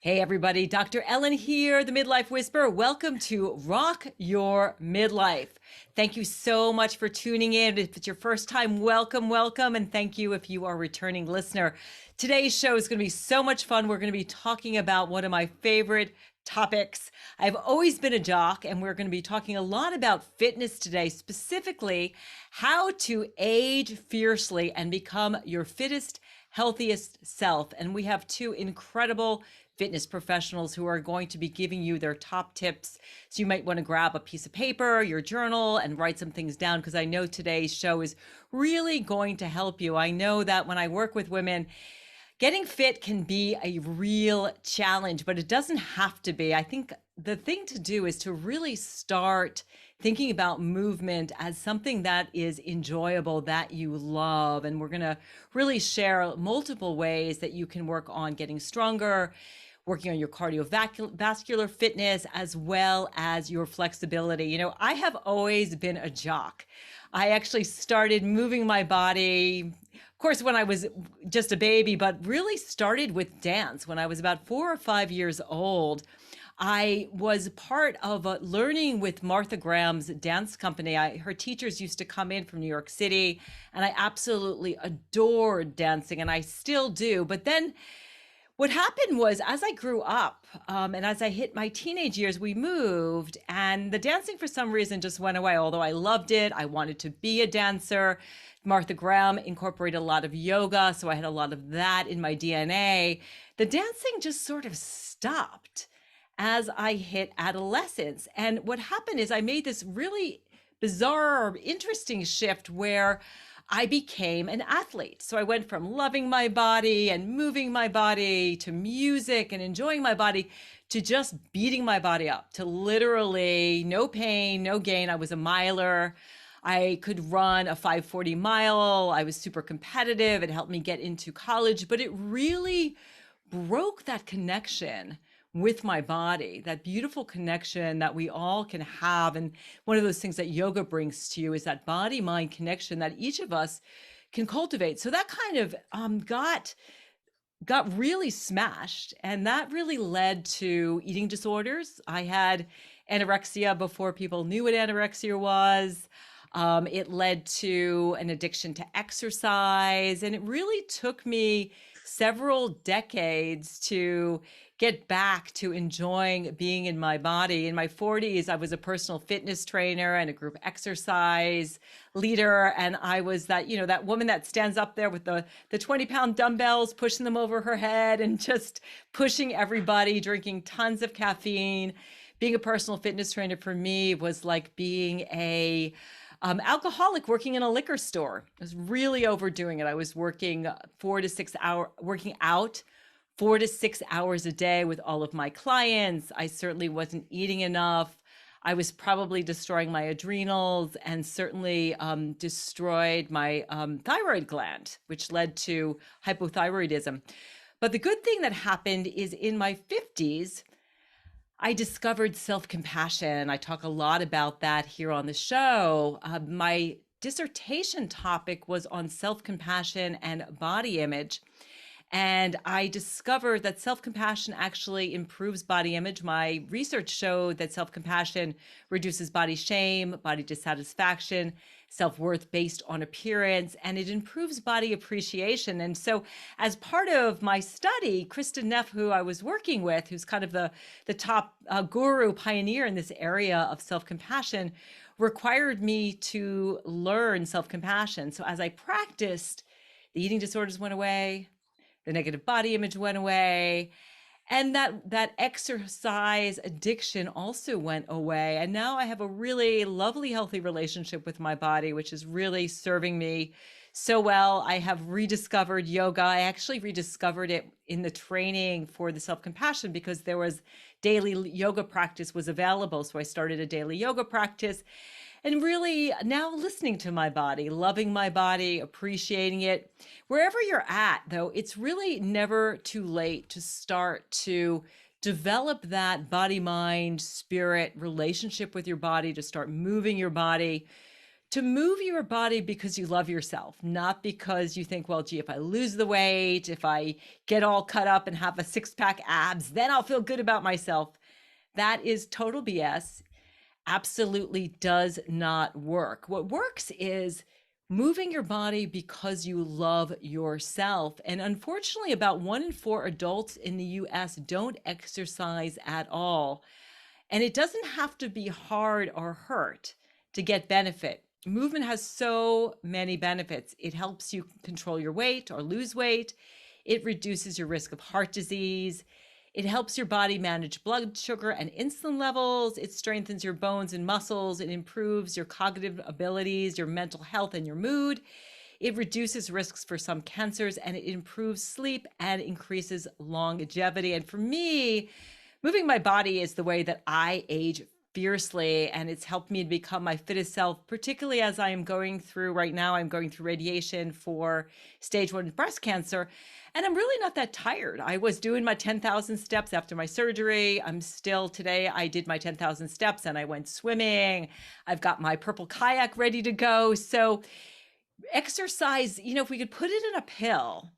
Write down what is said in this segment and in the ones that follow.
Hey everybody, Dr. Ellen here, the Midlife Whisperer. Welcome to Rock Your Midlife. Thank you so much for tuning in. If it's your first time, welcome, and thank you if you are a returning listener. Today's show is going to be so much fun. We're going to be talking about one of my favorite topics. I've always been a jock, and we're going to be talking a lot about fitness today, specifically how to age fiercely and become your fittest, healthiest self. And we have two incredible fitness professionals who are going to be giving you their top tips. So you might want to grab a piece of paper, your journal, and write some things down, because I know today's show is really going to help you. I know that when I work with women, getting fit can be a real challenge, but it doesn't have to be. I think the thing to do is to really start thinking about movement as something that is enjoyable, that you love. And we're going to really share multiple ways that you can work on getting stronger, working on your cardiovascular fitness, as well as your flexibility. You know, I have always been a jock. I actually started moving my body, of course, when I was just a baby, but really started with dance when I was about 4 or 5 years old. I was part of learning with Martha Graham's dance company. Her teachers used to come in from New York City, and I absolutely adored dancing, and I still do. But then what happened was, as I grew up and as I hit my teenage years, we moved, and the dancing for some reason just went away. Although I loved it, I wanted to be a dancer. Martha Graham incorporated a lot of yoga, so I had a lot of that in my DNA. The dancing just sort of stopped as I hit adolescence. And what happened is I made this really bizarre or interesting shift where I became an athlete. So I went from loving my body and moving my body to music and enjoying my body to just beating my body up, to literally no pain, no gain. I was a miler. I could run a 540 mile. I was super competitive. It helped me get into college, but it really broke that connection with my body, that beautiful connection that we all can have. And one of those things that yoga brings to you is that body mind connection that each of us can cultivate. So that kind of got really smashed, and that really led to eating disorders. I had anorexia before people knew what anorexia was. It led to an addiction to exercise, and it really took me several decades to get back to enjoying being in my body. In my 40s, I was a personal fitness trainer and a group exercise leader. And I was that woman that stands up there with the 20-pound dumbbells, pushing them over her head and just pushing everybody, drinking tons of caffeine. Being a personal fitness trainer for me was like being a alcoholic working in a liquor store. I was really overdoing it. I was working 4 to 6 hours, working out 4 to 6 hours a day with all of my clients. I certainly wasn't eating enough. I was probably destroying my adrenals and certainly destroyed my thyroid gland, which led to hypothyroidism. But the good thing that happened is in my 50s, I discovered self-compassion. I talk a lot about that here on the show. My dissertation topic was on self-compassion and body image. And I discovered that self-compassion actually improves body image. My research showed that self-compassion reduces body shame, body dissatisfaction, self-worth based on appearance, and it improves body appreciation. And so as part of my study, Kristen Neff, who I was working with, who's kind of the top guru pioneer in this area of self-compassion, required me to learn self-compassion. So as I practiced, the eating disorders went away, the negative body image went away, and that exercise addiction also went away. And now I have a really lovely, healthy relationship with my body, which is really serving me so well. I have rediscovered yoga. I actually rediscovered it in the training for the self-compassion because there was daily yoga practice was available. So I started a daily yoga practice. And really now listening to my body, loving my body, appreciating it. Wherever you're at, though, it's really never too late to start to develop that body, mind, spirit relationship with your body, to start moving your body, To move your body because you love yourself, not because you think, well, gee, if I lose the weight, if I get all cut up and have a six-pack abs, then I'll feel good about myself. That is total BS. Absolutely does not work. What works is moving your body because you love yourself. And unfortunately, about 1 in 4 adults in the US don't exercise at all. And it doesn't have to be hard or hurt to get benefit. Movement has so many benefits. It helps you control your weight or lose weight. It reduces your risk of heart disease. It helps your body manage blood sugar and insulin levels. It strengthens your bones and muscles. It improves your cognitive abilities, your mental health, and your mood. It reduces risks for some cancers, and it improves sleep and increases longevity. And for me, moving my body is the way that I age fiercely, and it's helped me to become my fittest self, particularly as I am going through right now. I'm going through radiation for stage 1 breast cancer, and I'm really not that tired. I was doing my 10,000 steps after my surgery. I'm still today, I did my 10,000 steps and I went swimming. I've got my purple kayak ready to go. So exercise, if we could put it in a pill,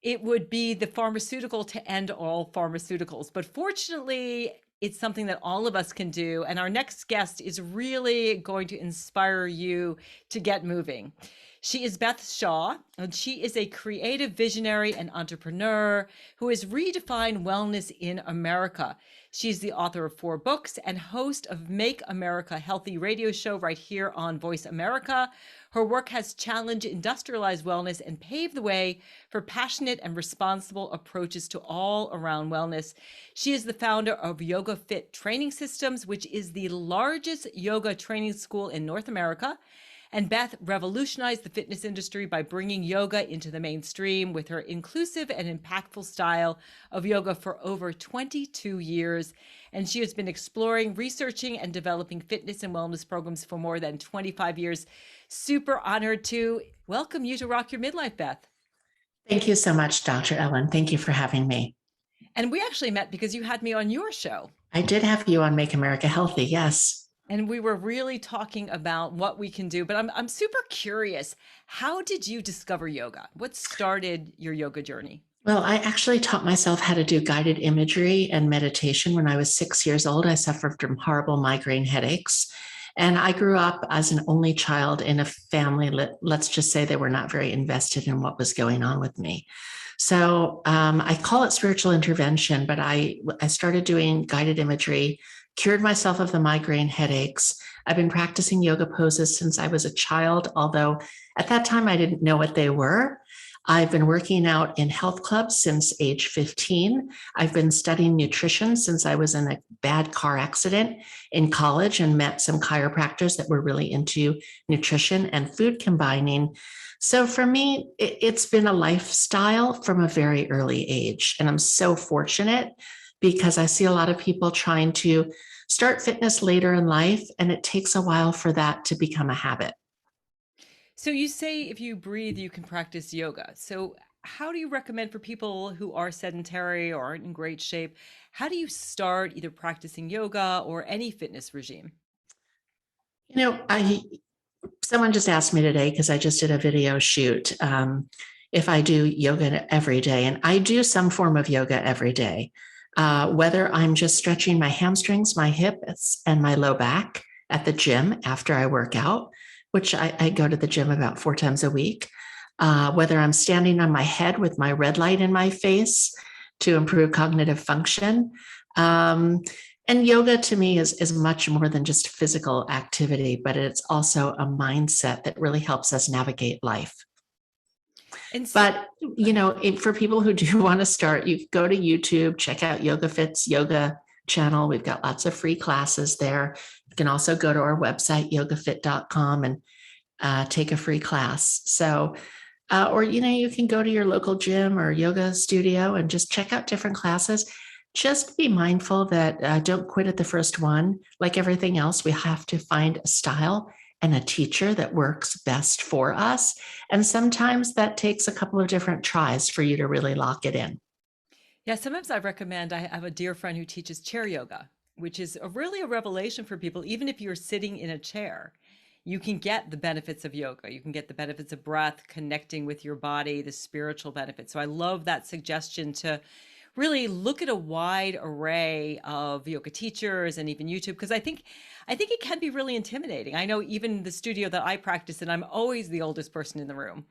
it would be the pharmaceutical to end all pharmaceuticals. But fortunately, it's something that all of us can do. And our next guest is really going to inspire you to get moving. She is Beth Shaw, and she is a creative visionary and entrepreneur who has redefined wellness in America. She's the author of 4 books and host of Make America Healthy radio show right here on Voice America. Her work has challenged industrialized wellness and paved the way for passionate and responsible approaches to all around wellness. She is the founder of Yoga Fit Training Systems, which is the largest yoga training school in North America. And Beth revolutionized the fitness industry by bringing yoga into the mainstream with her inclusive and impactful style of yoga for over 22 years. And she has been exploring, researching, and developing fitness and wellness programs for more than 25 years. Super honored to welcome you to Rock Your Midlife, Beth. Thank you so much, Dr. Ellen. Thank you for having me. And we actually met because you had me on your show. I did have you on Make America Healthy, yes. And we were really talking about what we can do, but I'm super curious. How did you discover yoga? What started your yoga journey? Well, I actually taught myself how to do guided imagery and meditation when I was 6 years old. I suffered from horrible migraine headaches. And I grew up as an only child in a family, let's just say they were not very invested in what was going on with me. So I call it spiritual intervention, but I started doing guided imagery, cured myself of the migraine headaches. I've been practicing yoga poses since I was a child, although at that time I didn't know what they were. I've been working out in health clubs since age 15. I've been studying nutrition since I was in a bad car accident in college and met some chiropractors that were really into nutrition and food combining. So for me, it's been a lifestyle from a very early age. And I'm so fortunate because I see a lot of people trying to start fitness later in life, and it takes a while for that to become a habit. So you say if you breathe, you can practice yoga. So how do you recommend for people who are sedentary or aren't in great shape? How do you start either practicing yoga or any fitness regime? You know, someone just asked me today, because I just did a video shoot, if I do yoga every day, and I do some form of yoga every day. Whether I'm just stretching my hamstrings, my hips, and my low back at the gym after I work out, which I go to the gym about 4 times a week. Whether I'm standing on my head with my red light in my face to improve cognitive function. And yoga to me is much more than just physical activity, but it's also a mindset that really helps us navigate life. And so, But, for people who do want to start, you go to YouTube, check out Yoga Fit's yoga channel. We've got lots of free classes there. You can also go to our website, yogafit.com, and take a free class. So, or, you can go to your local gym or yoga studio and just check out different classes. Just be mindful that don't quit at the first one. Like everything else, we have to find a style and a teacher that works best for us. And sometimes that takes a couple of different tries for you to really lock it in. yeah, sometimes I recommend, I have a dear friend who teaches chair yoga, which is really a revelation for people, even if you're sitting in a chair. you can get the benefits of yoga. You can get the benefits of breath, connecting with your body, the spiritual benefits. So I love that suggestion to really look at a wide array of yoga teachers and even YouTube, because I think it can be really intimidating. I know even the studio that I practice in, I'm always the oldest person in the room.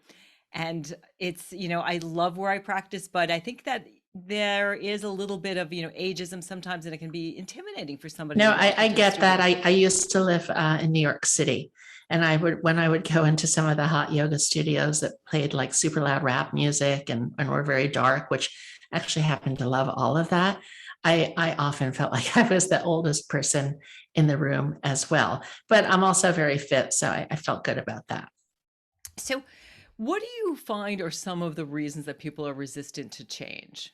And it's, I love where I practice, but I think that there is a little bit of, ageism sometimes, and it can be intimidating for somebody to No, walk I into a get that. studio. I used to live in New York City, and when I would go into some of the hot yoga studios that played like super loud rap music and were very dark, which actually happened to love all of that. I often felt like I was the oldest person in the room as well. But I'm also very fit, so I felt good about that. So, what do you find are some of the reasons that people are resistant to change?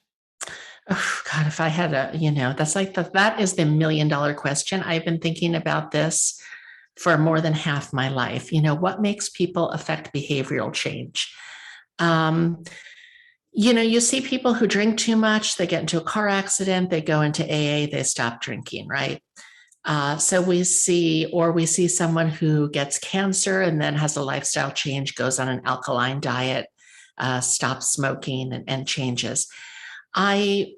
Oh, God, if I had that's like that is the $1 million question. I've been thinking about this for more than half my life. What makes people affect behavioral change? Um, you see people who drink too much, they get into a car accident, they go into AA, they stop drinking, right? So we see someone who gets cancer and then has a lifestyle change, goes on an alkaline diet, stops smoking and changes. I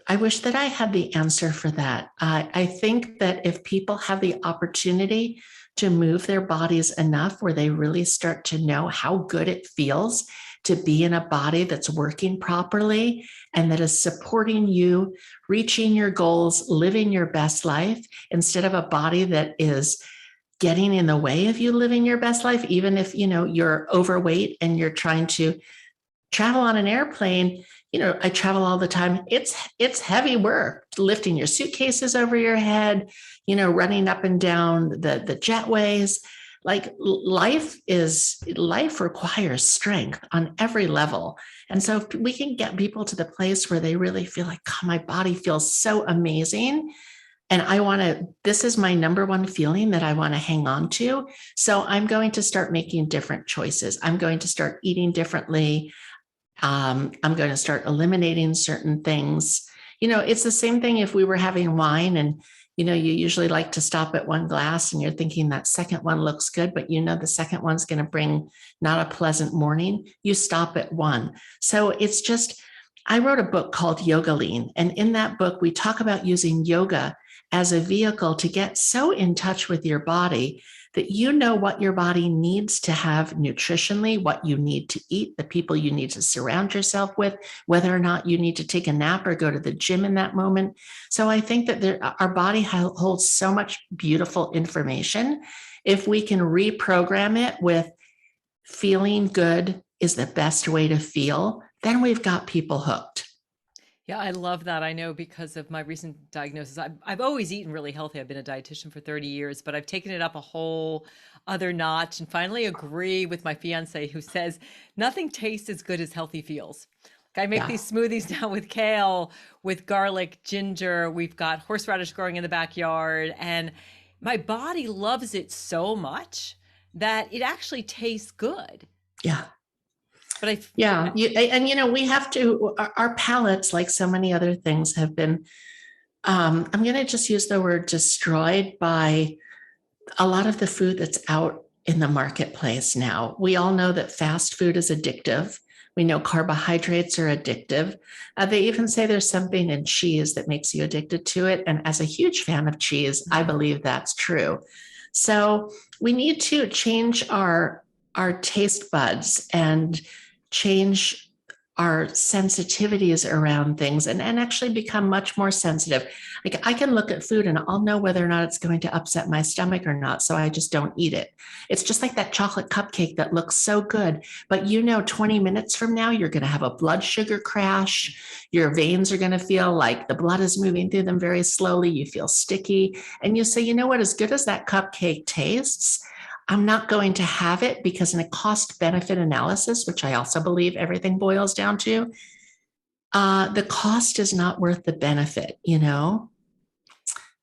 I wish that I had the answer for that. I think that if people have the opportunity to move their bodies enough where they really start to know how good it feels to be in a body that's working properly and that is supporting you, reaching your goals, living your best life, instead of a body that is getting in the way of you living your best life, even if you're overweight and you're trying to travel on an airplane. I travel all the time. It's heavy work, lifting your suitcases over your head, running up and down the jetways. Like life requires strength on every level. And so if we can get people to the place where they really feel like, God, my body feels so amazing, and this is my number one feeling that I want to hang on to. So I'm going to start making different choices. I'm going to start eating differently. I'm going to start eliminating certain things. It's the same thing if we were having wine and, you usually like to stop at one glass and you're thinking that second one looks good, but the second one's going to bring not a pleasant morning. You stop at one. So it's just, I wrote a book called Yoga Lean. And in that book, we talk about using yoga as a vehicle to get so in touch with your body that you know what your body needs to have nutritionally, what you need to eat, the people you need to surround yourself with, whether or not you need to take a nap or go to the gym in that moment. So I think that our body holds so much beautiful information. If we can reprogram it with feeling good is the best way to feel, then we've got people hooked. Yeah, I love that. I know because of my recent diagnosis. I've always eaten really healthy. I've been a dietitian for 30 years, but I've taken it up a whole other notch and finally agree with my fiance who says nothing tastes as good as healthy feels. Like I make Yeah. these smoothies now with kale, with garlic, ginger. We've got horseradish growing in the backyard, and my body loves it so much that it actually tastes good. Yeah. But Yeah. We have to, our palates, like so many other things, have been, I'm going to just use the word destroyed by a lot of the food that's out in the marketplace now. We all know that fast food is addictive. We know carbohydrates are addictive. They even say there's something in cheese that makes you addicted to it. And as a huge fan of cheese, I believe that's true. So we need to change our taste buds and change our sensitivities around things and actually become much more sensitive. Like I can look at food and I'll know whether or not it's going to upset my stomach or not. So I just don't eat it. It's just like that chocolate cupcake that looks so good, but 20 minutes from now, you're going to have a blood sugar crash. Your veins are going to feel like the blood is moving through them very slowly. You feel sticky. And you say, you know what, as good as that cupcake tastes, I'm not going to have it because in a cost benefit analysis, which I also believe everything boils down to, the cost is not worth the benefit. And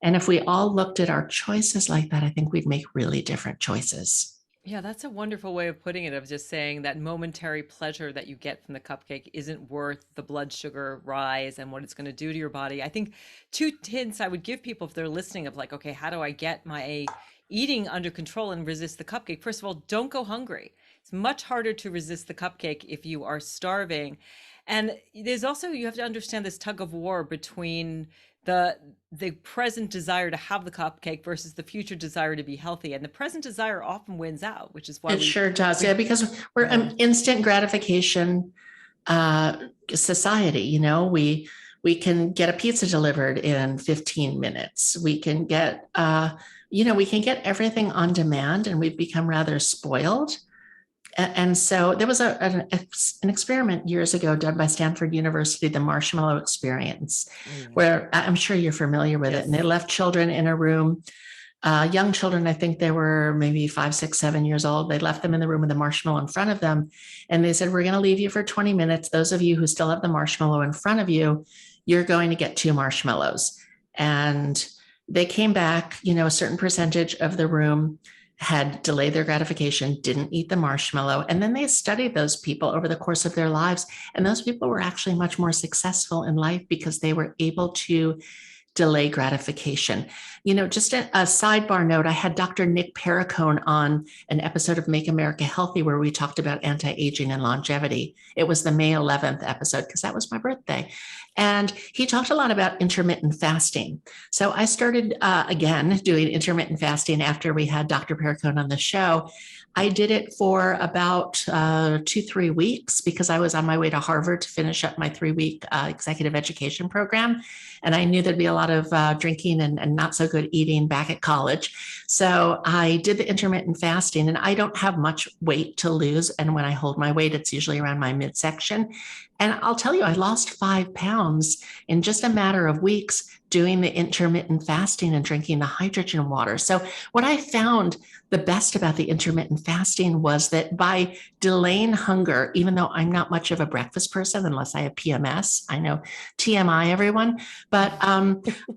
if we all looked at our choices like that, I think we'd make really different choices. Yeah, that's a wonderful way of putting it, of just saying that momentary pleasure that you get from the cupcake isn't worth the blood sugar rise and what it's going to do to your body. I think two hints I would give people if they're listening of like, okay, how do I get my eating under control and resist the cupcake, first of all, don't go hungry. It's much harder to resist the cupcake if you are starving. And there's also, you have to understand this tug of war between the present desire to have the cupcake versus the future desire to be healthy. And the present desire often wins out, which is why It sure does. we Yeah, because we're an instant gratification society. We can get a pizza delivered in 15 minutes. We can get, we can get everything on demand, and we've become rather spoiled. And so there was an experiment years ago done by Stanford University, the marshmallow experience, where I'm sure you're familiar with it. And they left children in a room, young children. I think they were maybe 5, 6, 7 years old. They left them in the room with a marshmallow in front of them. And they said, we're going to leave you for 20 minutes. Those of you who still have the marshmallow in front of you, you're going to get 2 marshmallows. And they came back, a certain percentage of the room had delayed their gratification, didn't eat the marshmallow. And then they studied those people over the course of their lives. And those people were actually much more successful in life because they were able to delay gratification. Just a sidebar note, I had Dr. Nick Perricone on an episode of Make America Healthy where we talked about anti-aging and longevity. It was the May 11th episode because that was my birthday. And he talked a lot about intermittent fasting. So I started again doing intermittent fasting after we had Dr. Perricone on the show. I did it for about 2-3 weeks because I was on my way to Harvard to finish up my 3-week executive education program. And I knew there'd be a lot of drinking and not so good eating back at college. So I did the intermittent fasting, and I don't have much weight to lose. And when I hold my weight, it's usually around my midsection. And I'll tell you, I lost 5 pounds in just a matter of weeks doing the intermittent fasting and drinking the hydrogen water. So what I found the best about the intermittent fasting was that by delaying hunger, even though I'm not much of a breakfast person unless I have PMS, I know TMI, everyone, but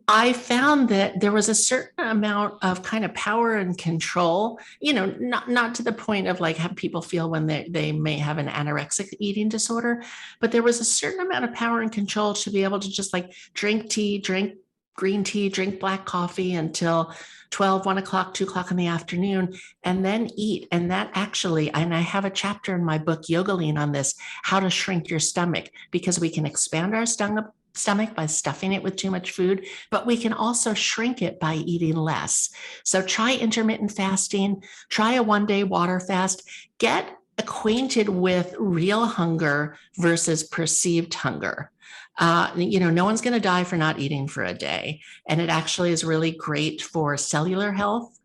I found that there was a certain amount of kind of power and control, not to the point of like how people feel when they may have an anorexic eating disorder, but there was a certain amount of power and control to be able to just like drink tea, drink green tea, drink black coffee until 12, 1 o'clock, 2 o'clock in the afternoon, and then eat. And that actually, and I have a chapter in my book, Yoga Lean, on this, how to shrink your stomach, because we can expand our stomach by stuffing it with too much food, but we can also shrink it by eating less. So try intermittent fasting, try a 1-day water fast, get acquainted with real hunger versus perceived hunger. No one's going to die for not eating for a day. And it actually is really great for cellular health,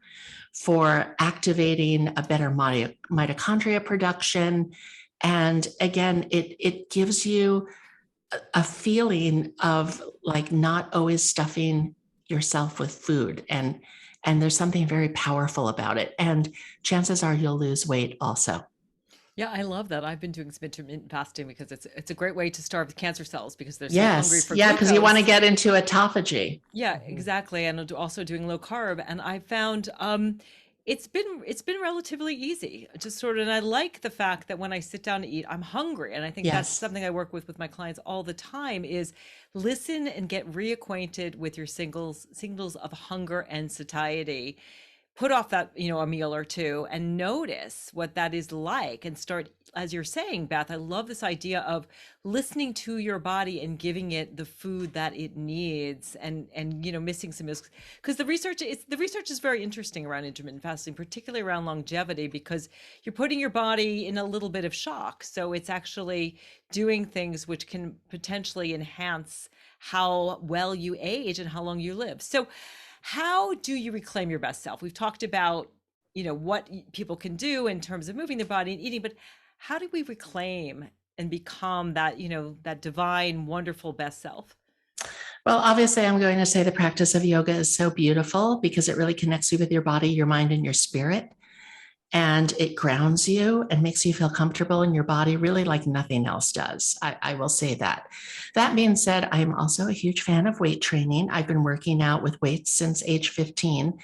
for activating a better mitochondria production. And again, it gives you a feeling of like not always stuffing yourself with food. And there's something very powerful about it. And chances are you'll lose weight also. Yeah, I love that. I've been doing some intermittent fasting because it's a great way to starve cancer cells because they're so hungry for glucose. Because you want to get into autophagy. Yeah, exactly. And also doing low carb. And I found it's been relatively easy. Just sort of, and I like the fact that when I sit down to eat, I'm hungry. And I think that's something I work with my clients all the time is listen and get reacquainted with your signals of hunger and satiety. Put off that, a meal or two and notice what that is like and start, as you're saying, Beth, I love this idea of listening to your body and giving it the food that it needs and missing some meals. Because the research is very interesting around intermittent fasting, particularly around longevity, because you're putting your body in a little bit of shock. So it's actually doing things which can potentially enhance how well you age and how long you live. So how do you reclaim your best self? We've talked about, what people can do in terms of moving their body and eating, but how do we reclaim and become that, that divine, wonderful best self? Well, obviously, I'm going to say the practice of yoga is so beautiful because it really connects you with your body, your mind, and your spirit. And it grounds you and makes you feel comfortable in your body, really like nothing else does. I will say that. That being said, I'm also a huge fan of weight training. I've been working out with weights since age 15.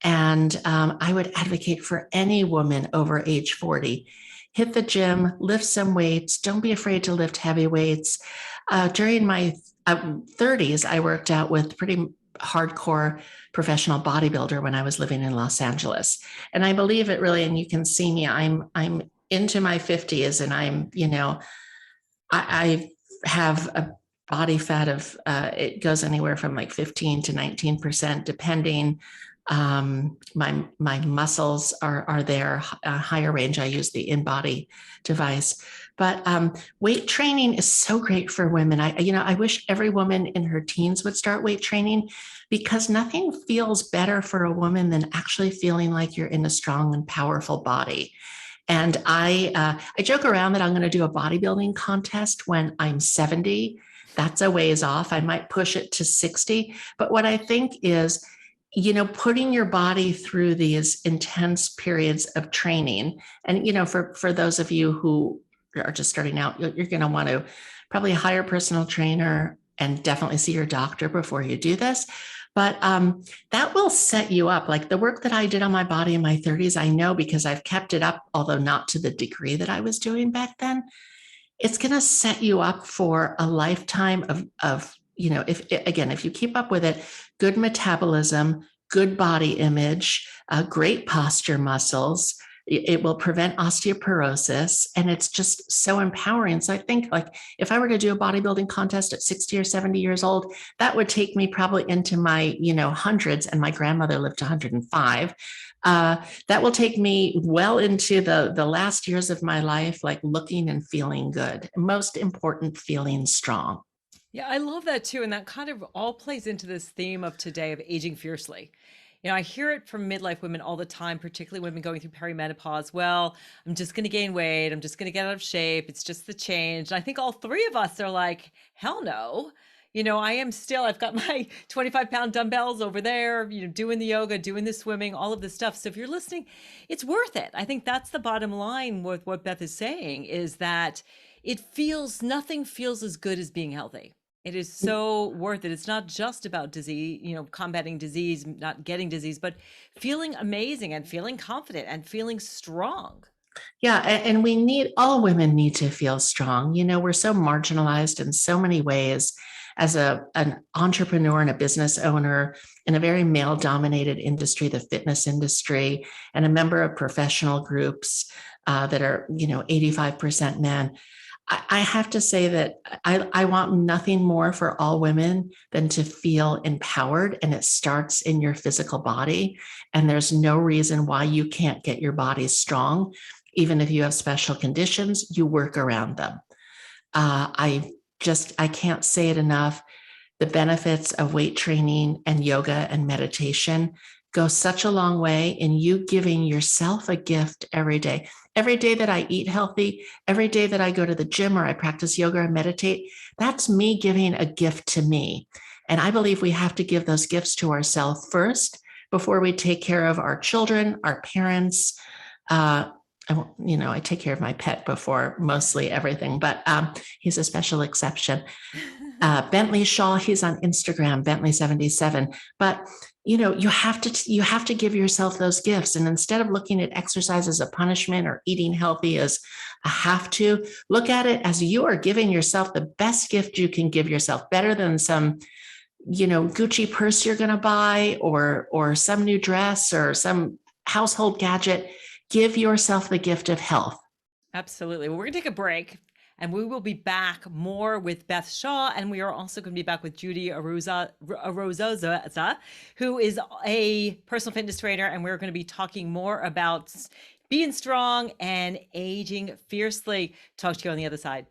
And I would advocate for any woman over age 40. Hit the gym, lift some weights. Don't be afraid to lift heavy weights. During my 30s, I worked out with pretty hardcore professional bodybuilder when I was living in Los Angeles. And I believe it really, and you can see me, I'm into my 50s and I'm, I have a body fat of it goes anywhere from like 15 to 19%, depending. My muscles are there a higher range. I use the InBody device, but weight training is so great for women. I wish every woman in her teens would start weight training, because nothing feels better for a woman than actually feeling like you're in a strong and powerful body. And I joke around that I'm going to do a bodybuilding contest when I'm 70. That's a ways off. I might push it to 60. But what I think is, putting your body through these intense periods of training. And, for those of you who are just starting out, you're going to want to probably hire a personal trainer and definitely see your doctor before you do this. But that will set you up. Like the work that I did on my body in my 30s, I know because I've kept it up, although not to the degree that I was doing back then. It's going to set you up for a lifetime of if you keep up with it, good metabolism, good body image, great posture muscles. It will prevent osteoporosis, and it's just so empowering. So I think, like, if I were to do a bodybuilding contest at 60 or 70 years old, that would take me probably into my, hundreds, and my grandmother lived to 105. That will take me well into the last years of my life, like looking and feeling good. Most important, feeling strong. Yeah, I love that too. And that kind of all plays into this theme of today of aging fiercely. I hear it from midlife women all the time, particularly women going through perimenopause. Well, I'm just going to gain weight. I'm just going to get out of shape. It's just the change. And I think all three of us are like, hell no. I've got my 25-pound dumbbells over there, doing the yoga, doing the swimming, all of this stuff. So if you're listening, it's worth it. I think that's the bottom line with what Beth is saying, is that nothing feels as good as being healthy. It is so worth it. It's not just about disease, combating disease, not getting disease, but feeling amazing and feeling confident and feeling strong. Yeah, and all women need to feel strong. We're so marginalized in so many ways as an entrepreneur and a business owner in a very male dominated industry, the fitness industry, and a member of professional groups that are, 85% men. I have to say that I want nothing more for all women than to feel empowered, and it starts in your physical body. And there's no reason why you can't get your body strong. Even if you have special conditions, you work around them. I can't say it enough. The benefits of weight training and yoga and meditation go such a long way in you giving yourself a gift every day. Every day that I eat healthy, every day that I go to the gym or I practice yoga or meditate, that's me giving a gift to me. And I believe we have to give those gifts to ourselves first before we take care of our children, our parents. I take care of my pet before mostly everything, but he's a special exception. Bentley Shaw, he's on Instagram, Bentley77. But you have to give yourself those gifts. And instead of looking at exercise as a punishment or eating healthy as a have to, look at it as you are giving yourself the best gift you can give yourself, better than some Gucci purse you're going to buy or some new dress or some household gadget. Give yourself the gift of health. Absolutely. Well, we're going to take a break, and we will be back more with Beth Shaw. And we are also going to be back with Judy Arozoza, who is a personal fitness trainer. And we're going to be talking more about being strong and aging fiercely. Talk to you on the other side.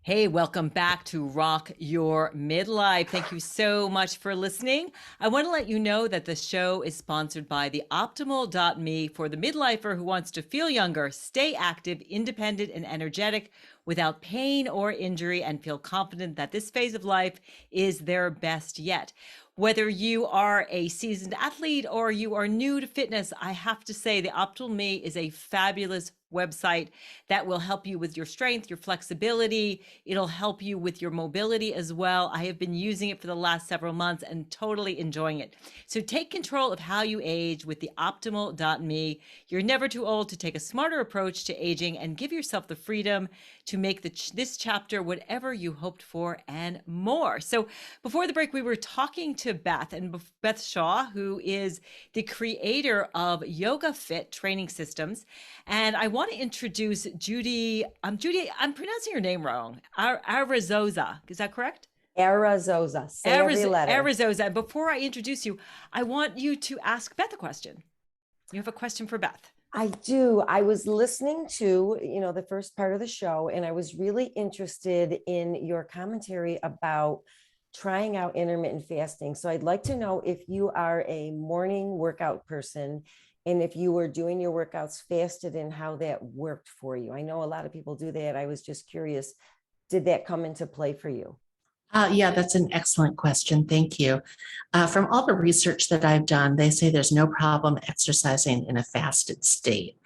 Hey, welcome back to Rock Your Midlife. Thank you so much for listening. I want to let you know that the show is sponsored by the Optimal.me for the midlifer who wants to feel younger, stay active, independent, and energetic without pain or injury, and feel confident that this phase of life is their best yet. Whether you are a seasoned athlete or you are new to fitness, I have to say the Optimal Me is a fabulous website that will help you with your strength, your flexibility. It'll help you with your mobility as well. I have been using it for the last several months and totally enjoying it. So take control of how you age with the Optimal.me. You're never too old to take a smarter approach to aging and give yourself the freedom to to make this chapter whatever you hoped for and more. So before the break, we were talking to Beth, and Beth Shaw, who is the creator of Yoga Fit training systems. And I want to introduce Judy. Judy, I'm pronouncing your name wrong. Arizosa. Is that correct? Arizosa. Say every letter. Arizosa. And before I introduce you, I want you to ask Beth a question. You have a question for Beth. I do. I was listening to, the first part of the show, and I was really interested in your commentary about trying out intermittent fasting. So I'd like to know if you are a morning workout person and if you were doing your workouts fasted and how that worked for you. I know a lot of people do that. I was just curious, did that come into play for you? Yeah, that's an excellent question. Thank you. From all the research that I've done, they say there's no problem exercising in a fasted state.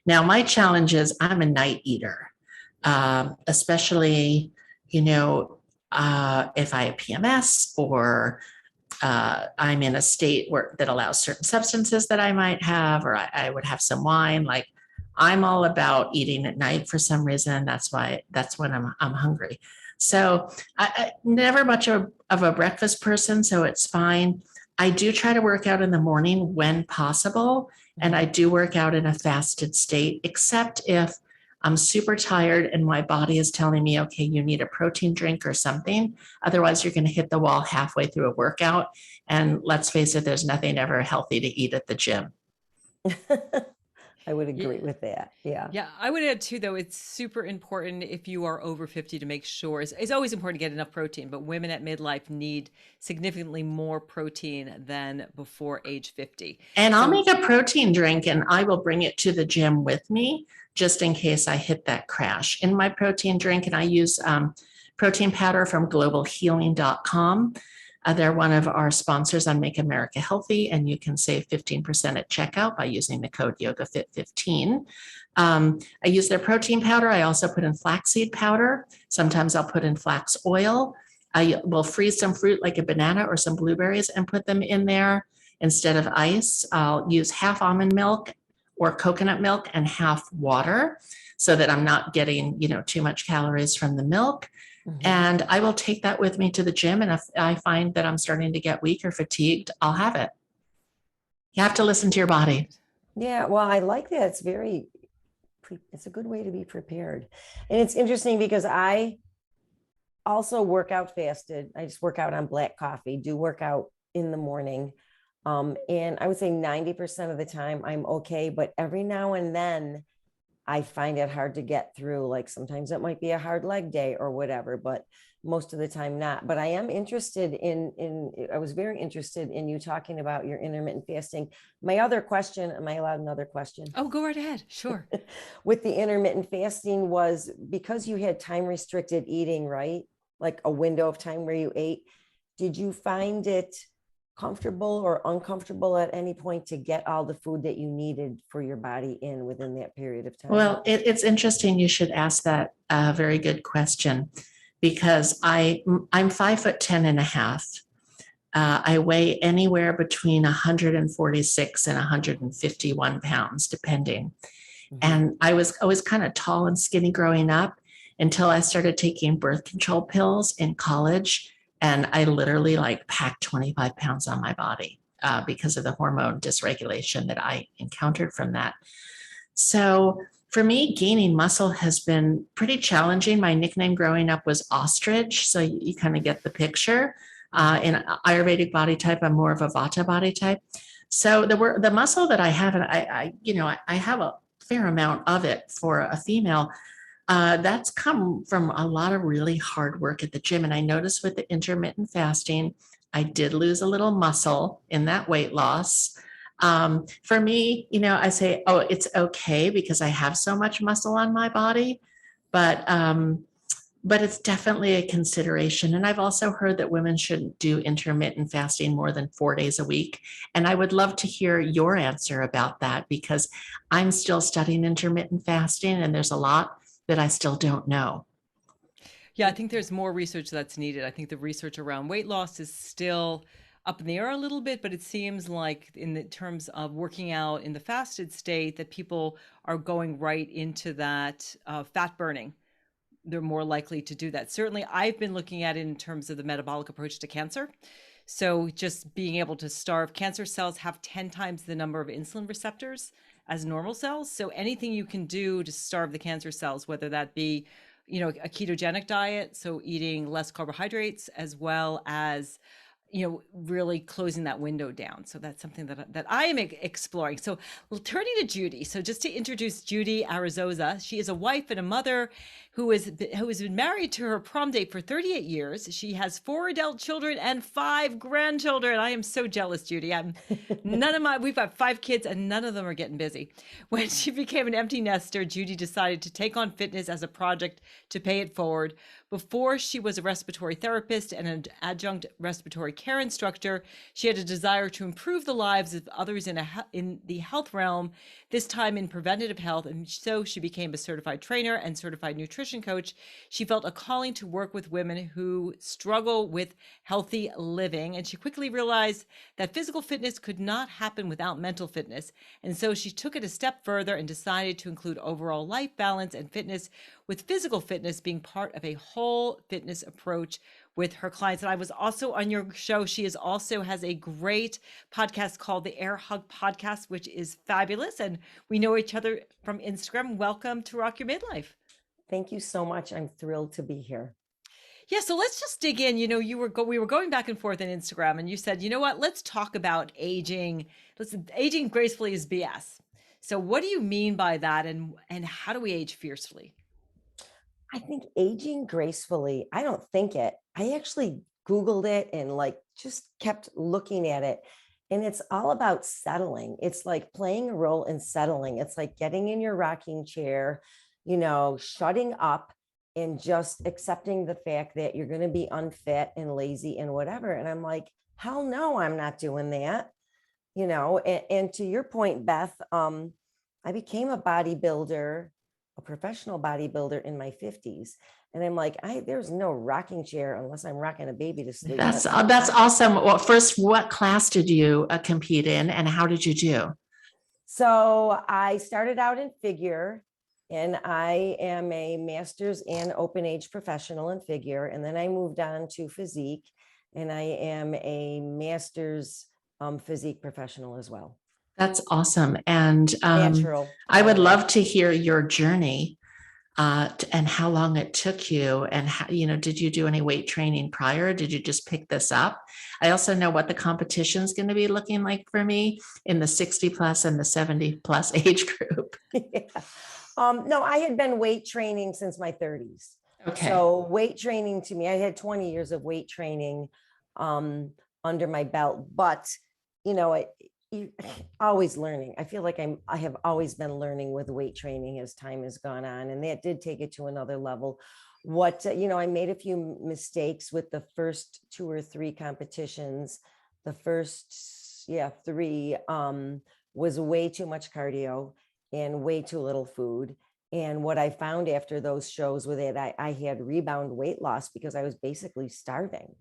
Now, my challenge is I'm a night eater, especially, if I have PMS or I'm in a state that allows certain substances that I might have, or I would have some wine. Like I'm all about eating at night for some reason. That's when I'm hungry. So I never much of a breakfast person, so it's fine. I do try to work out in the morning when possible, and I do work out in a fasted state, except if I'm super tired and my body is telling me, okay, you need a protein drink or something. Otherwise, you're going to hit the wall halfway through a workout. And let's face it, there's nothing ever healthy to eat at the gym. I would agree with that. Yeah. Yeah. I would add too, though, it's super important if you are over 50 to make sure it's always important to get enough protein, but women at midlife need significantly more protein than before age 50. And I'll make a protein drink and I will bring it to the gym with me just in case I hit that crash. In my protein drink, and I use protein powder from globalhealing.com. They're one of our sponsors on Make America Healthy, and you can save 15% at checkout by using the code YogaFit15. I use their protein powder. I also put in flaxseed powder. Sometimes I'll put in flax oil. I will freeze some fruit like a banana or some blueberries and put them in there. Instead of ice, I'll use half almond milk or coconut milk and half water so that I'm not getting, too much calories from the milk. And I will take that with me to the gym. And if I find that I'm starting to get weak or fatigued, I'll have it. You have to listen to your body. Yeah. Well, I like that. It's a good way to be prepared. And it's interesting because I also work out fasted. I just work out on black coffee, do work out in the morning. And I would say 90% of the time I'm okay. But every now and then I find it hard to get through. Like sometimes it might be a hard leg day or whatever, but most of the time not. But I am interested I was very interested in you talking about your intermittent fasting. My other question, am I allowed another question? Oh, go right ahead. Sure. With the intermittent fasting was because you had time restricted eating, right? Like a window of time where you ate. Did you find it comfortable or uncomfortable at any point to get all the food that you needed for your body in within that period of time? Well, it's interesting. You should ask that very good question because I'm 5'10" and a half. I weigh anywhere between 146 and 151 pounds, depending. And I was always kind of tall and skinny growing up until I started taking birth control pills in college. And I literally packed 25 pounds on my body because of the hormone dysregulation that I encountered from that. So for me, gaining muscle has been pretty challenging. My nickname growing up was ostrich. So you kind of get the picture. In Ayurvedic body type, I'm more of a Vata body type. So the muscle that I have, and I have a fair amount of it for a female. That's come from a lot of really hard work at the gym. And I noticed with the intermittent fasting, I did lose a little muscle in that weight loss. For me, I say, oh, it's okay because I have so much muscle on my body, but it's definitely a consideration. And I've also heard that women shouldn't do intermittent fasting more than 4 days a week. And I would love to hear your answer about that because I'm still studying intermittent fasting and there's a lot that I still don't know. Yeah, I think there's more research that's needed. I think the research around weight loss is still up in the air a little bit, but it seems like in the terms of working out in the fasted state that people are going right into that fat burning they're more likely to do that. Certainly, I've been looking at it in terms of the metabolic approach to cancer. So just being able to starve cancer cells have 10 times the number of insulin receptors as normal cells. So anything you can do to starve the cancer cells, whether that be, a ketogenic diet, so eating less carbohydrates, as well as really closing that window down. So that's something that I am exploring. So turning to Judy. So just to introduce Judy Arizosa, she is a wife and a mother who has been married to her prom date for 38 years. She has 4 adult children and 5 grandchildren. I am so jealous, Judy. We've got 5 kids and none of them are getting busy. When she became an empty nester, Judy decided to take on fitness as a project to pay it forward. Before she was a respiratory therapist and an adjunct respiratory care instructor, she had a desire to improve the lives of others in the health realm, this time in preventative health. And so she became a certified trainer and certified nutrition coach. She felt a calling to work with women who struggle with healthy living. And she quickly realized that physical fitness could not happen without mental fitness. And so she took it a step further and decided to include overall life balance and fitness, with physical fitness being part of a whole fitness approach with her clients. And I was also on your show. She also has a great podcast called the Air Hug Podcast, which is fabulous. And we know each other from Instagram. Welcome to Rock Your Midlife. Thank you so much. I'm thrilled to be here. Yeah, so let's just dig in. We were going back and forth on Instagram, and you said, you know what? Let's talk about aging. Aging gracefully is BS. So what do you mean by that, and how do we age fiercely? I think aging gracefully, I don't think it. I actually Googled it and just kept looking at it. And it's all about settling. It's like playing a role in settling. It's like getting in your rocking chair, shutting up and just accepting the fact that you're going to be unfit and lazy and whatever. And I'm like, hell no, I'm not doing that. And to your point, Beth, I became a professional bodybuilder in my 50s. And I'm like, there's no rocking chair unless I'm rocking a baby to sleep. That's awesome. Well, first, what class did you compete in and how did you do? So I started out in figure, and I am a master's and open age professional in figure. And then I moved on to physique, and I am a master's physique professional as well. That's awesome. And natural. I would love to hear your journey and how long it took you, and how, did you do any weight training prior? Did you just pick this up? I also know what the competition is going to be looking like for me in the 60 plus and the 70 plus age group. Yeah. No, I had been weight training since my 30s. Okay. So weight training to me, I had 20 years of weight training under my belt, but you're always learning. I feel like I have always been learning with weight training as time has gone on, and that did take it to another level. I made a few mistakes with the first 2 or 3 competitions. The first 3 was way too much cardio and way too little food. And what I found after those shows was that I had rebound weight loss because I was basically starving.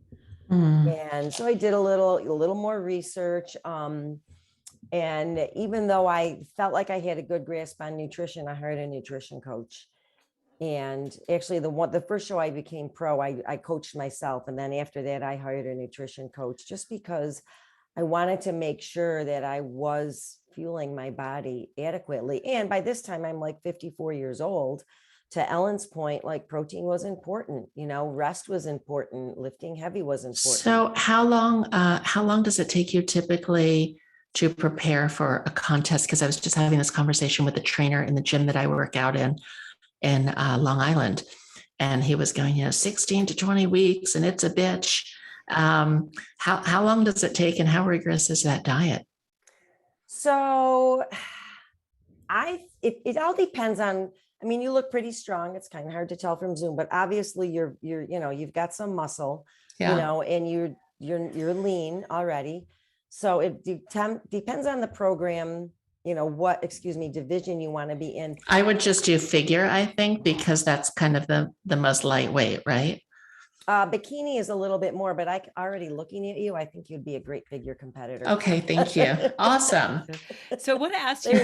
And so I did a little more research. And even though I felt like I had a good grasp on nutrition, I hired a nutrition coach. And actually the first show I became pro, I coached myself. And then after that, I hired a nutrition coach just because I wanted to make sure that I was fueling my body adequately. And by this time, I'm like 54 years old. To Ellen's point, protein was important, rest was important, lifting heavy was important. So how long does it take you typically to prepare for a contest? Because I was just having this conversation with a trainer in the gym that I work out in Long Island. And he was going, 16 to 20 weeks, and it's a bitch. How long does it take, and how rigorous is that diet? So it all depends on, you look pretty strong. It's kind of hard to tell from Zoom, but obviously you've got some muscle, and you're lean already. So it depends on the program, division you want to be in. I would just do figure, I think, because that's kind of the most lightweight, right? Bikini is a little bit more, but already looking at you, I think you'd be a great figure competitor. Okay, thank you. Awesome. So I want to ask you,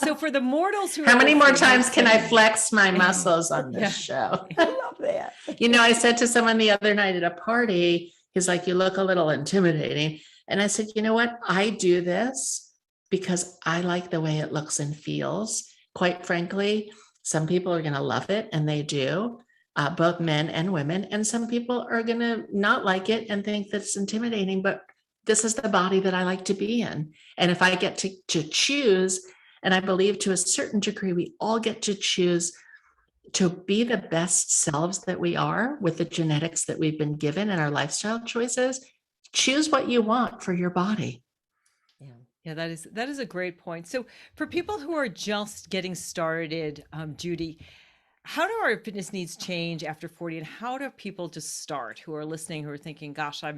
so for the mortals who How are many more listening, times can I flex my muscles on this show? I love that. You know, I said to someone the other night at a party, he's like, you look a little intimidating. And I said, you know what? I do this because I like the way it looks and feels. Quite frankly, some people are going to love it, and they do, both men and women. And some people are going to not like it and think that's intimidating, but this is the body that I like to be in. And if I get to choose, and I believe to a certain degree, we all get to choose to be the best selves that we are with the genetics that we've been given and our lifestyle choices. Choose what you want for your body. Yeah, that is a great point. So for people who are just getting started, Judy, how do our fitness needs change after 40, and how do people just start who are listening, who are thinking, gosh, I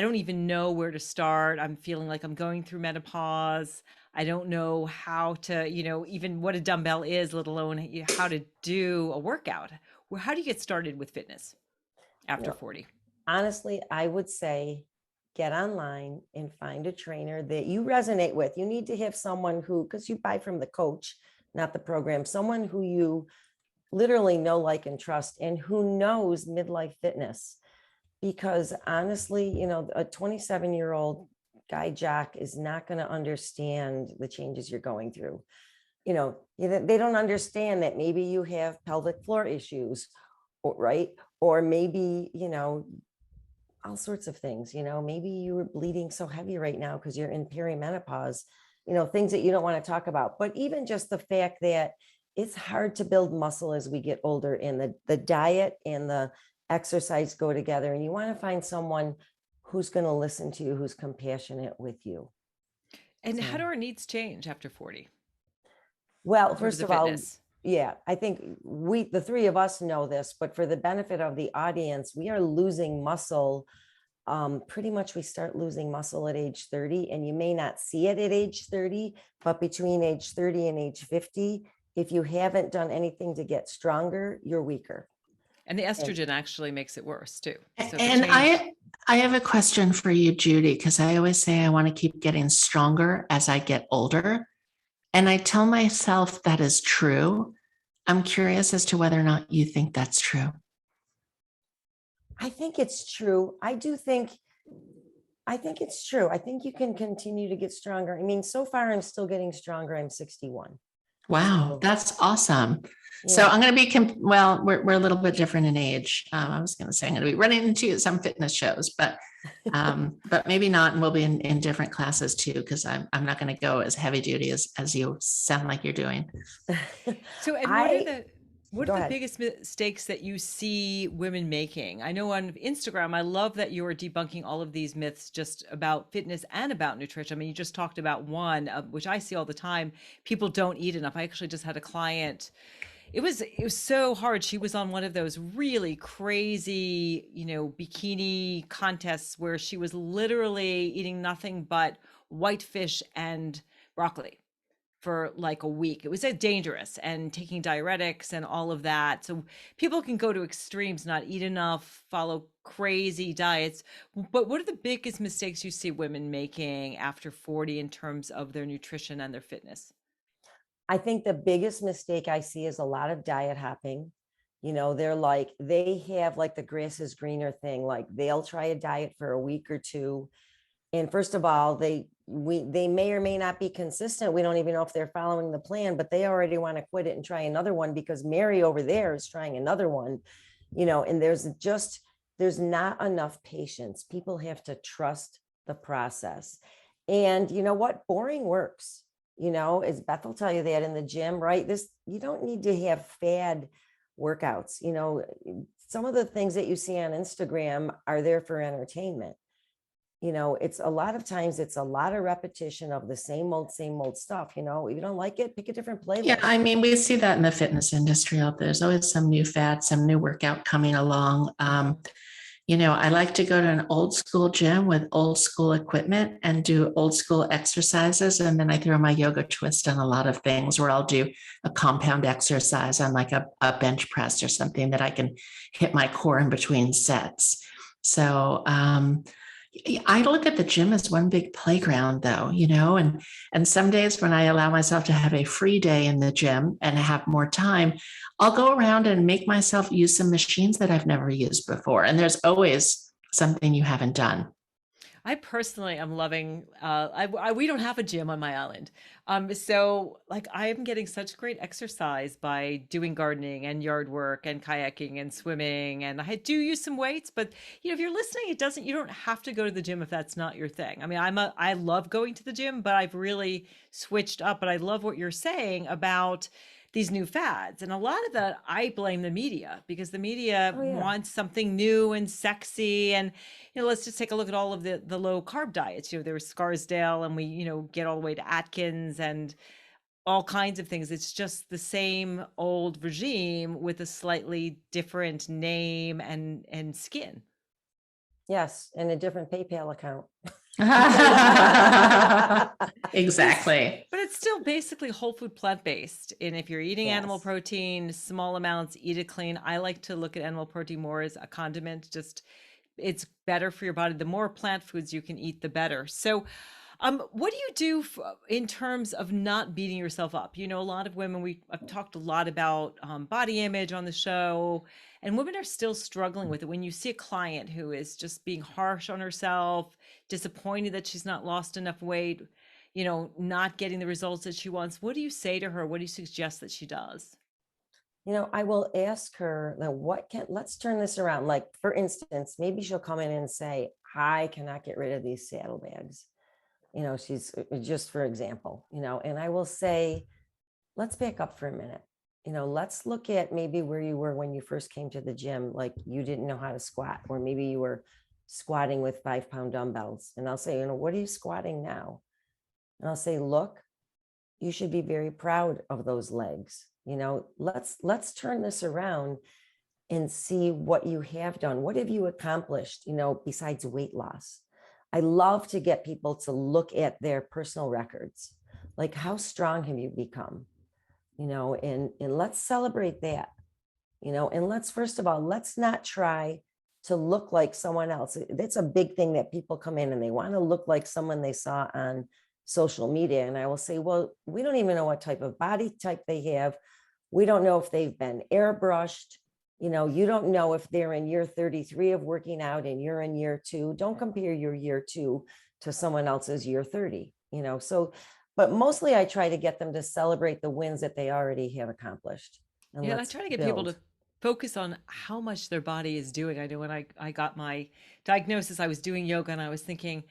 don't even know where to start. I'm feeling like I'm going through menopause. I don't know how to, even what a dumbbell is, let alone how to do a workout. How do you get started with fitness after 40? Honestly, I would say get online and find a trainer that you resonate with. You need to have someone who, because you buy from the coach, not the program, someone who you literally know, like, and trust, and who knows midlife fitness. Because honestly, a 27-year-old guy jock is not going to understand the changes you're going through. They don't understand that maybe you have pelvic floor issues, right? Or maybe, all sorts of things, maybe you were bleeding so heavy right now because you're in perimenopause, things that you don't want to talk about. But even just the fact that it's hard to build muscle as we get older, and the diet and the exercise go together, and you want to find someone who's going to listen to you, who's compassionate with you. And how do our needs change after 40? Well, first of all, fitness? Yeah, I think the three of us know this, but for the benefit of the audience, we are losing muscle. Pretty much we start losing muscle at age 30, and you may not see it at age 30, but between age 30 and age 50, if you haven't done anything to get stronger, you're weaker. And the estrogen actually makes it worse too. So and I have a question for you, Judy, because I always say I want to keep getting stronger as I get older. And I tell myself that is true. I'm curious as to whether or not you think that's true. I think it's true. I think it's true. I think you can continue to get stronger. I mean, so far I'm still getting stronger. I'm 61. Wow, that's awesome. Yeah. So I'm going to be, we're a little bit different in age. I was going to say I'm going to be running into some fitness shows, but maybe not. And we'll be in different classes too, because I'm not going to go as heavy duty as you sound like you're doing. So, and what are the biggest mistakes that you see women making? I know on Instagram, I love that you're debunking all of these myths just about fitness and about nutrition. I mean, you just talked about one, which I see all the time. People don't eat enough. I actually just had a client. It was so hard. She was on one of those really crazy, bikini contests where she was literally eating nothing but white fish and broccoli for like a week. It was dangerous, and taking diuretics and all of that. So people can go to extremes, not eat enough, follow crazy diets. But what are the biggest mistakes you see women making after 40 in terms of their nutrition and their fitness? I think the biggest mistake I see is a lot of diet hopping. They have like the grass is greener thing. Like they'll try a diet for a week or two. And first of all, they may or may not be consistent. We don't even know if they're following the plan, but they already want to quit it and try another one because Mary over there is trying another one, and there's not enough patience. People have to trust the process. And you know what? Boring works. As Beth will tell you that in the gym, right? You don't need to have fad workouts. Some of the things that you see on Instagram are there for entertainment. It's a lot of times it's a lot of repetition of the same old stuff. If you don't like it, pick a different playlist. Yeah, I mean, we see that in the fitness industry out there. There's always some new fad, some new workout coming along. I like to go to an old school gym with old school equipment and do old school exercises. And then I throw my yoga twist on a lot of things where I'll do a compound exercise on like a bench press or something that I can hit my core in between sets. So I look at the gym as one big playground though, and some days when I allow myself to have a free day in the gym and have more time, I'll go around and make myself use some machines that I've never used before. And there's always something you haven't done. I personally am loving, we don't have a gym on my island. So like I am getting such great exercise by doing gardening and yard work and kayaking and swimming. And I do use some weights, but if you're listening, you don't have to go to the gym if that's not your thing. I mean, I love going to the gym, but I've really switched up. But I love what you're saying about these new fads. And a lot of that, I blame the media because the media Oh yeah. wants something new and sexy. And let's just take a look at all of the low carb diets. There was Scarsdale, and we, get all the way to Atkins and all kinds of things. It's just the same old regime with a slightly different name and skin. Yes, and a different PayPal account. Exactly. But it's still basically whole food plant-based. And if you're eating animal Yes. protein, small amounts, eat it clean. I like to look at animal protein more as a condiment. Just it's better for your body. The more plant foods you can eat, the better. So, what do you do in terms of not beating yourself up? A lot of women, I've talked a lot about body image on the show, and women are still struggling with it. When you see a client who is just being harsh on herself, disappointed that she's not lost enough weight, not getting the results that she wants, what do you say to her? What do you suggest that she does? I will ask her, now let's turn this around. Like, for instance, maybe she'll come in and say, I cannot get rid of these saddlebags. She's just for example, and I will say, let's back up for a minute. Let's look at maybe where you were when you first came to the gym, like you didn't know how to squat, or maybe you were squatting with 5-pound dumbbells. And I'll say, what are you squatting now? And I'll say, look, you should be very proud of those legs. Let's turn this around and see what you have done. What have you accomplished, besides weight loss? I love to get people to look at their personal records. Like, how strong have you become? And let's celebrate that, and first of all, let's not try to look like someone else. That's a big thing that people come in and they want to look like someone they saw on social media. And I will say, well, we don't even know what type of body type they have. We don't know if they've been airbrushed. You don't know if they're in year 33 of working out and you're in year 2. Don't compare your year 2 to someone else's year 30, so, but mostly I try to get them to celebrate the wins that they already have accomplished. And Yeah, I try to get people to build. focus on how much their body is doing. I know when I got my diagnosis, I was doing yoga and I was thinking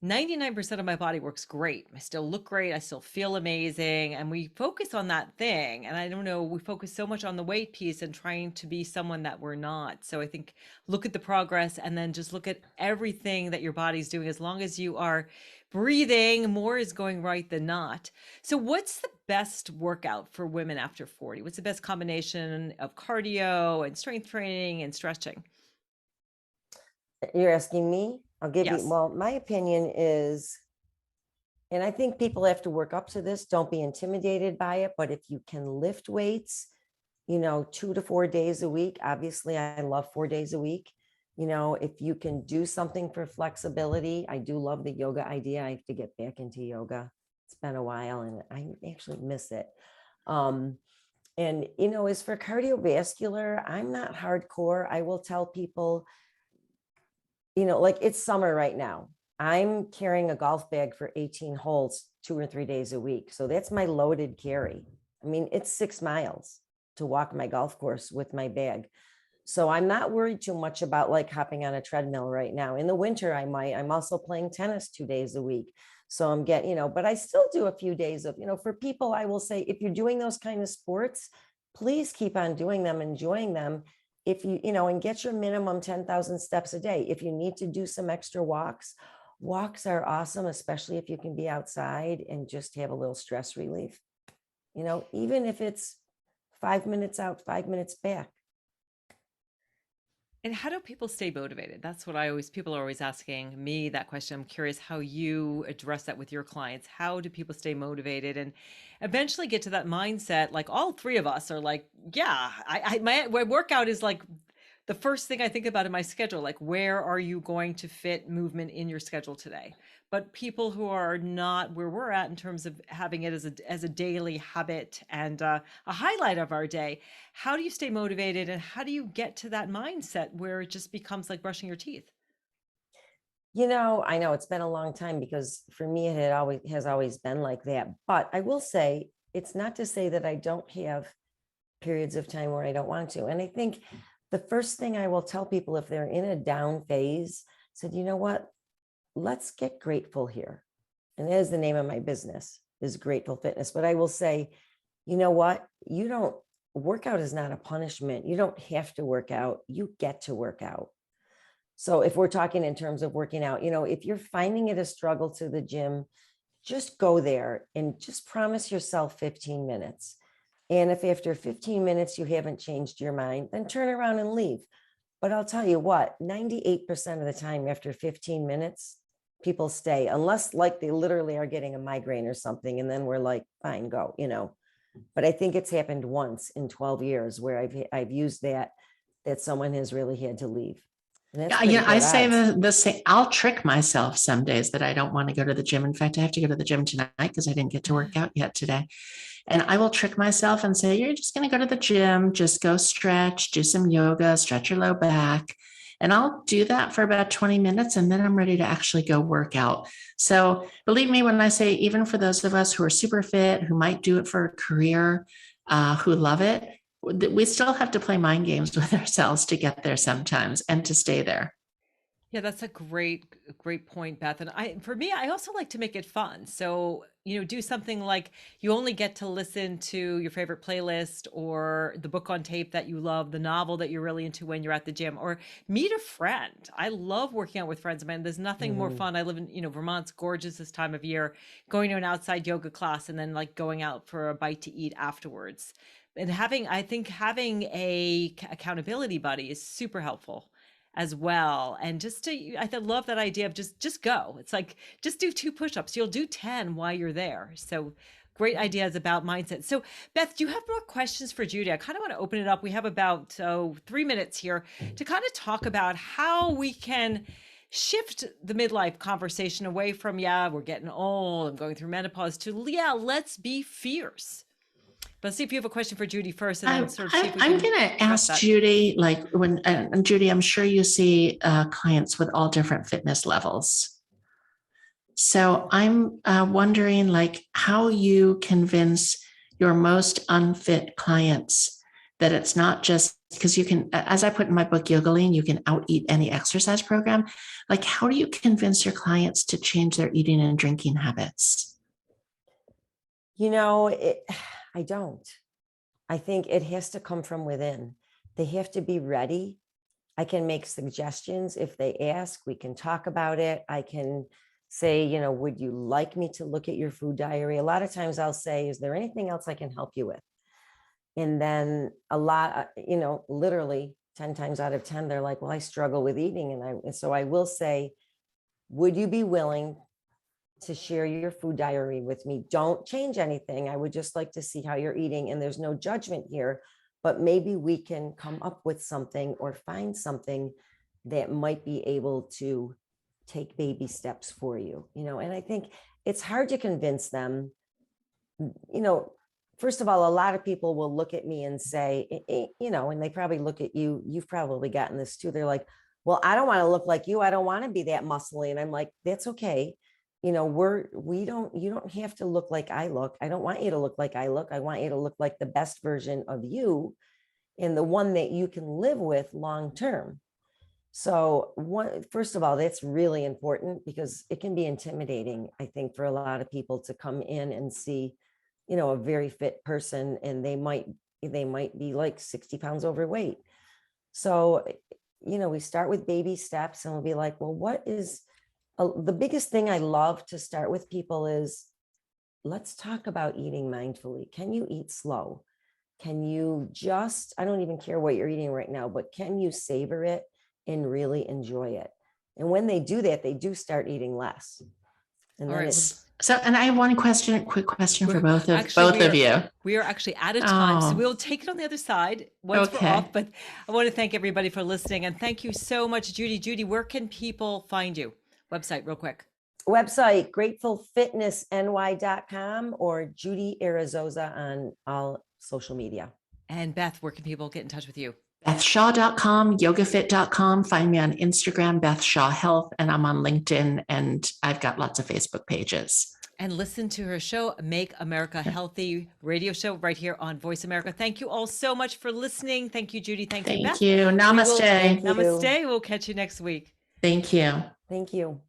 99% of my body works great. I still look great. I still feel amazing. And we focus on that thing. And I don't know, we focus so much on the weight piece and trying to be someone that we're not. So I think look at the progress and then just look at everything that your body's doing. As long as you are breathing, more is going right than not. So what's the best workout for women after 40? What's the best combination of cardio and strength training and stretching? You're asking me? I'll give you, Yes. well, my opinion is, and I think people have to work up to this. Don't be intimidated by it. But if you can lift weights, 2 to 4 days a week, obviously I love 4 days a week. If you can do something for flexibility, I do love the yoga idea. I have to get back into yoga. It's been a while and I actually miss it. And, as for cardiovascular, I'm not hardcore. I will tell people, like it's summer right now. I'm carrying a golf bag for 18 holes, 2 or 3 days a week. So that's my loaded carry. I mean, it's 6 miles to walk my golf course with my bag. So I'm not worried too much about like hopping on a treadmill right now. In the winter, I'm also playing tennis 2 days a week. So I'm getting, but I still do a few days of, for people, I will say, if you're doing those kind of sports, please keep on doing them, enjoying them. If and get your minimum 10,000 steps a day. If you need to do some extra walks are awesome, especially if you can be outside and just have a little stress relief. Even if it's 5 minutes out, 5 minutes back. And how do people stay motivated? That's what people are always asking me that question. I'm curious how you address that with your clients. How do people stay motivated and eventually get to that mindset? Like all three of us are like, yeah, my workout is like the first thing I think about in my schedule. Like, where are you going to fit movement in your schedule today? But people who are not where we're at in terms of having it as a daily habit and a highlight of our day, how do you stay motivated and how do you get to that mindset where it just becomes like brushing your teeth? I know it's been a long time because for me, has always been like that. But I will say, it's not to say that I don't have periods of time where I don't want to. And I think the first thing I will tell people if they're in a down phase, said, you know what, let's get grateful here. And that is the name of my business, is Grateful Fitness. But I will say, you know what, workout is not a punishment. You don't have to work out. You get to work out. So if we're talking in terms of working out, if you're finding it a struggle to the gym, just go there and just promise yourself 15 minutes. And if after 15 minutes you haven't changed your mind, then turn around and leave. But I'll tell you what, 98% of the time after 15 minutes, people stay, unless like they literally are getting a migraine or something. And then we're like, fine, go. But I think it's happened once in 12 years where I've used that someone has really had to leave. And that's pretty I good say odds. the same. I'll trick myself some days that I don't want to go to the gym. In fact, I have to go to the gym tonight because I didn't get to work out yet today. And I will trick myself and say, you're just going to go to the gym, just go stretch, do some yoga, stretch your low back. And I'll do that for about 20 minutes and then I'm ready to actually go work out. So believe me when I say, even for those of us who are super fit, who might do it for a career, who love it, we still have to play mind games with ourselves to get there sometimes and to stay there. Yeah, that's a great point, Beth. And for me, I also like to make it fun. So, do something like you only get to listen to your favorite playlist or the book on tape that you love, the novel that you're really into when you're at the gym, or meet a friend. I love working out with friends. Man, there's nothing more fun. I live in, Vermont's gorgeous this time of year, going to an outside yoga class and then like going out for a bite to eat afterwards. And I think having a accountability buddy is super helpful as well. And I love that idea of just go. It's like, just do 2 push-ups. You'll do 10 while you're there. So great ideas about mindset. So Beth, do you have more questions for Judy? I kind of want to open it up. We have about 3 minutes here to kind of talk about how we can shift the midlife conversation away from, yeah, we're getting old, I'm going through menopause, to, yeah, let's be fierce. But let's see if you have a question for Judy first, and then sort of see if we I'm can going to address ask that. Judy, like and Judy, I'm sure you see clients with all different fitness levels. So I'm wondering like how you convince your most unfit clients that it's not just because you can, as I put in my book, Yoga Lean, you can out eat any exercise program. Like, how do you convince your clients to change their eating and drinking habits? I don't. I think it has to come from within. They have to be ready. I can make suggestions if they ask. We can talk about it. I can say, would you like me to look at your food diary? A lot of times I'll say, is there anything else I can help you with? And then literally 10 times out of 10, they're like, well, I struggle with eating. And so I will say, would you be willing to share your food diary with me? Don't change anything. I would just like to see how you're eating. And there's no judgment here, but maybe we can come up with something or find something that might be able to take baby steps for you, and I think it's hard to convince them. First of all, a lot of people will look at me and say, and they probably look at you, you've probably gotten this too. They're like, well, I don't want to look like you. I don't want to be that muscly. And I'm like, that's okay. You don't have to look like I look. I don't want you to look like I look. I want you to look like the best version of you and the one that you can live with long term. So first of all, that's really important because it can be intimidating, I think, for a lot of people to come in and see, a very fit person, and they might be like 60 pounds overweight. So, we start with baby steps and we'll be like, well, what is the biggest thing I love to start with people is, let's talk about eating mindfully. Can you eat slow? Can you I don't even care what you're eating right now, but can you savor it? and really enjoy it. And when they do that, they do start eating less. And All then right. it's, So, and I have one quick question for both of Actually, you. We are actually out of time, so Oh. we'll take it on the other side once we're Okay. off. But I want to thank everybody for listening, and thank you so much, Judy. Judy, where can people find you? Website, real quick. website, gratefulfitnessny.com or Judy Arizosa on all social media. And Beth, where can people get in touch with you? BethShaw.com, yogafit.com. Find me on Instagram, Beth Shaw Health, and I'm on LinkedIn, and I've got lots of Facebook pages. And listen to her show, Make America Healthy radio show right here on Voice America. Thank you all so much for listening. Thank you, Judy. Thank you, Beth. Thank you. Namaste. Thank you. Namaste. We'll catch you next week. Thank you. Thank you.